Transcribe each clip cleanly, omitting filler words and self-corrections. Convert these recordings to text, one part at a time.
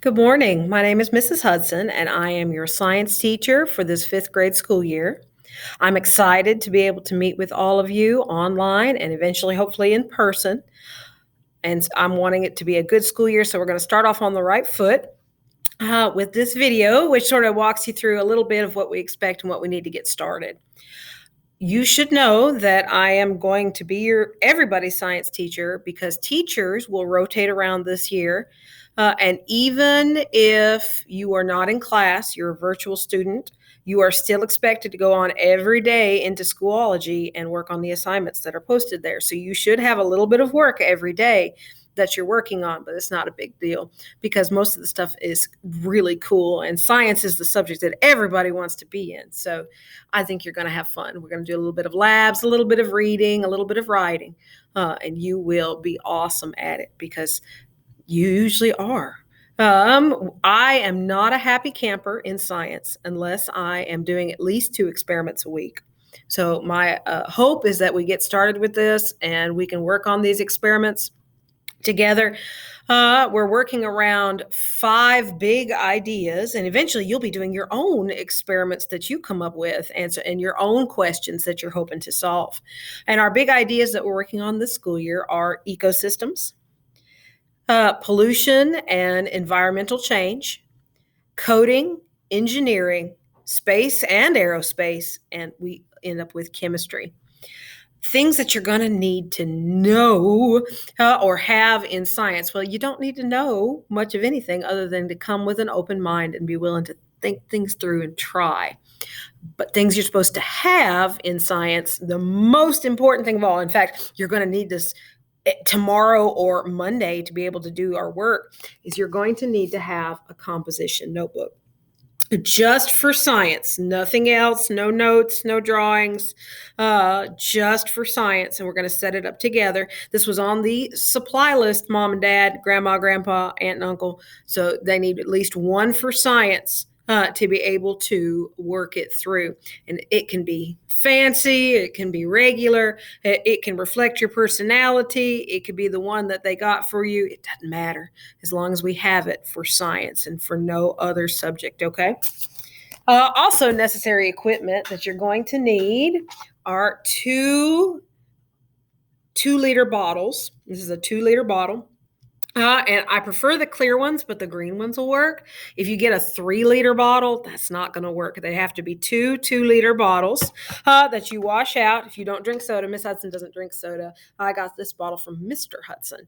Good morning. My name is Mrs. Hudson, and I am your science teacher for this fifth grade school year. I'm excited to be able to meet with all of you online and eventually, hopefully, in person. And I'm wanting it to be a good school year, so we're going to start off on the right foot with this video, which sort of walks you through a little bit of what we expect and what we need to get started. You should know that I am going to be your everybody's science teacher because teachers will rotate around this year. And even if you are not in class, you're a virtual student, you are still expected to go on every day into Schoology and work on the assignments that are posted there. So you should have a little bit of work every day that you're working on, but it's not a big deal because most of the stuff is really cool. And science is the subject that everybody wants to be in. So I think you're going to have fun. We're going to do a little bit of labs, a little bit of reading, a little bit of writing, and you will be awesome at it because you usually are. I am not a happy camper in science unless I am doing at least 2 experiments a week. So my hope is that we get started with this and we can work on these experiments together. We're working around 5 big ideas, and eventually you'll be doing your own experiments that you come up with and your own questions that you're hoping to solve. And our big ideas that we're working on this school year are ecosystems, pollution and environmental change, coding, engineering, space and aerospace, and we end up with chemistry. Things that you're going to need to know or have in science. Well, you don't need to know much of anything other than to come with an open mind and be willing to think things through and try. But things you're supposed to have in science, the most important thing of all, in fact, you're going to need this tomorrow or Monday to be able to do our work, is you're going to need to have a composition notebook. Just for science, nothing else, no notes, no drawings, just for science. And we're going to set it up together. This was on the supply list, mom and dad, grandma, grandpa, aunt and uncle. So they need at least one for science to be able to work it through. And it can be fancy, it can be regular, it can reflect your personality, it could be the one that they got for you. It doesn't matter as long as we have it for science and for no other subject, okay? Also necessary equipment that you're going to need are two 2-liter bottles. This is a 2-liter bottle. And I prefer the clear ones, but the green ones will work. If you get a 3-liter bottle, that's not going to work. They have to be 2 2-liter bottles that you wash out. If you don't drink soda, Miss Hudson doesn't drink soda. I got this bottle from Mr. Hudson.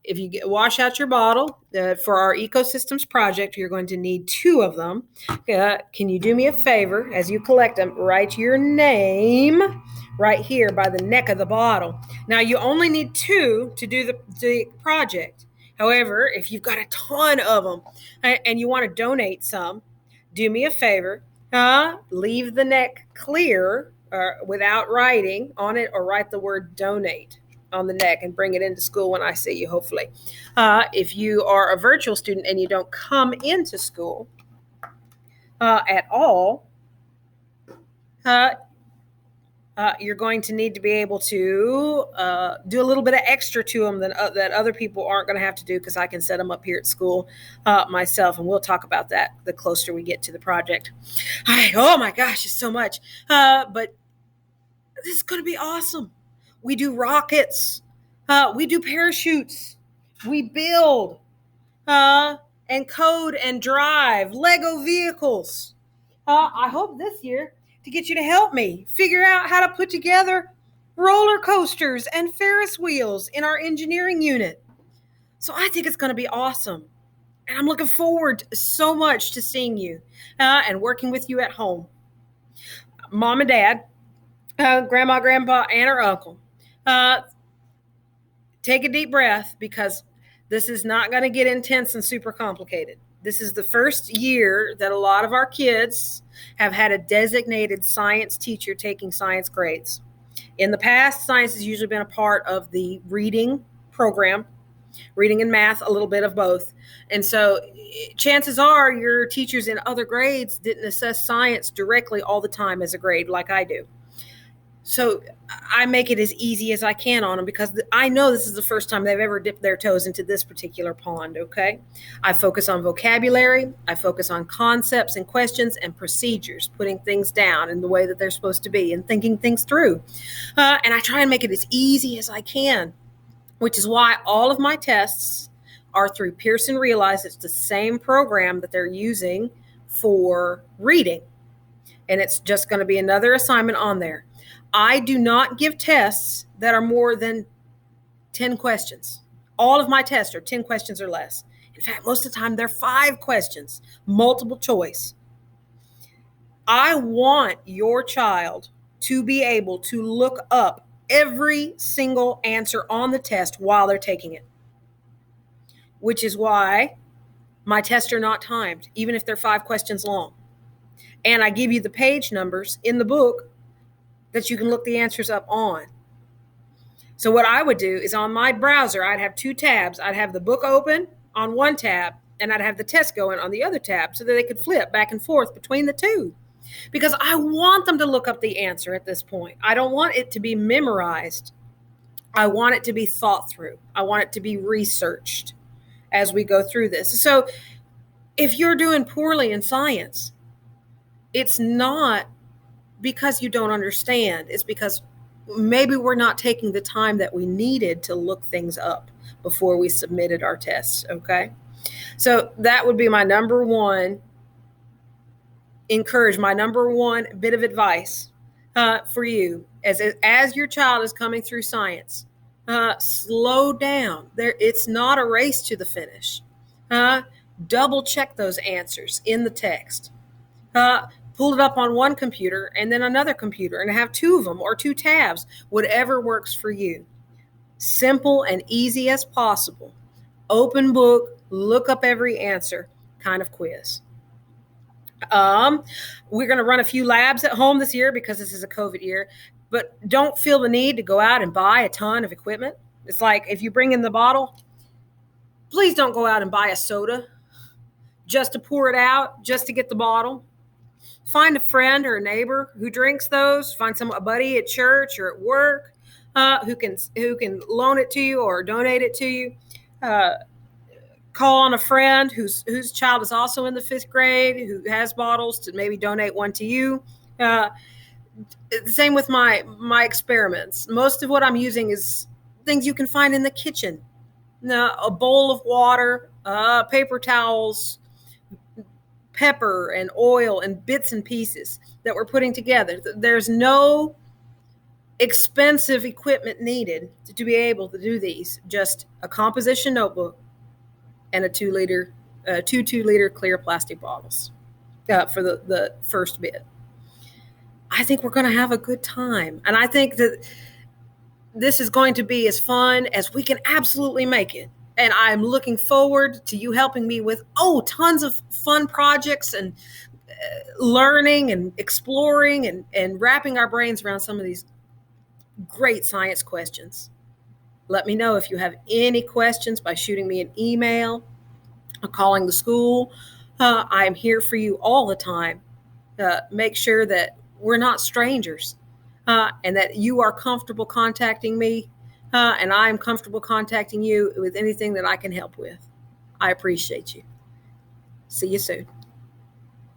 If you wash out your bottle for our ecosystems project, you're going to need 2 of them. Can you do me a favor as you collect them? Write your name right here by the neck of the bottle. Now, you only need 2 to do the project. However, if you've got a ton of them and you want to donate some, do me a favor, leave the neck clear without writing on it, or write the word donate on the neck and bring it into school when I see you, hopefully. If you are a virtual student and you don't come into school at all, you're going to need to be able to do a little bit of extra to them that other people aren't going to have to do, because I can set them up here at school myself, and we'll talk about that the closer we get to the project. All right, oh my gosh, it's so much. But this is going to be awesome. We do rockets. We do parachutes. We build and code and drive Lego vehicles. I hope this year to get you to help me figure out how to put together roller coasters and Ferris wheels in our engineering unit. So I think it's going to be awesome. And I'm looking forward so much to seeing you and working with you at home. Mom and dad, grandma, grandpa, aunt or uncle, take a deep breath, because this is not going to get intense and super complicated. This is the first year that a lot of our kids have had a designated science teacher taking science grades. In the past, science has usually been a part of the reading program, reading and math, a little bit of both. And so chances are your teachers in other grades didn't assess science directly all the time as a grade like I do. So I make it as easy as I can on them because I know this is the first time they've ever dipped their toes into this particular pond, okay? I focus on vocabulary, I focus on concepts and questions and procedures, putting things down in the way that they're supposed to be and thinking things through. And I try and make it as easy as I can, which is why all of my tests are through Pearson Realize. It's the same program that they're using for reading. And it's just going to be another assignment on there. I do not give tests that are more than 10 questions. All of my tests are 10 questions or less. In fact, most of the time they're 5 questions, multiple choice. I want your child to be able to look up every single answer on the test while they're taking it, which is why my tests are not timed, even if they're 5 questions long. And I give you the page numbers in the book that you can look the answers up on. So what I would do is on my browser, I'd have 2 tabs. I'd have the book open on one tab, and I'd have the test going on the other tab so that they could flip back and forth between the two. Because I want them to look up the answer at this point. I don't want it to be memorized. I want it to be thought through. I want it to be researched as we go through this. So if you're doing poorly in science, it's not because you don't understand. It's because maybe we're not taking the time that we needed to look things up before we submitted our tests, okay? So that would be my number one bit of advice for you as your child is coming through science. Slow down. It's not a race to the finish. Double check those answers in the text. Pull it up on one computer and then another computer and have 2 of them or 2 tabs, whatever works for you. Simple and easy as possible. Open book, look up every answer kind of quiz. We're going to run a few labs at home this year because this is a COVID year, but don't feel the need to go out and buy a ton of equipment. It's like if you bring in the bottle, please don't go out and buy a soda just to pour it out, just to get the bottle. Find a friend or a neighbor who drinks those. Find a buddy at church or at work who can loan it to you or donate it to you. Call on a friend whose child is also in the 5th grade who has bottles to maybe donate one to you. Same with my experiments. Most of what I'm using is things you can find in the kitchen. A bowl of water, paper towels, pepper and oil and bits and pieces that we're putting together. There's no expensive equipment needed to be able to do these. Just a composition notebook and a 2 2-liter clear plastic bottles for the first bit. I think we're going to have a good time. And I think that this is going to be as fun as we can absolutely make it. And I'm looking forward to you helping me with, tons of fun projects and learning and exploring and wrapping our brains around some of these great science questions. Let me know if you have any questions by shooting me an email or calling the school. I'm here for you all the time. Make sure that we're not strangers and that you are comfortable contacting me. And I'm comfortable contacting you with anything that I can help with. I appreciate you. See you soon.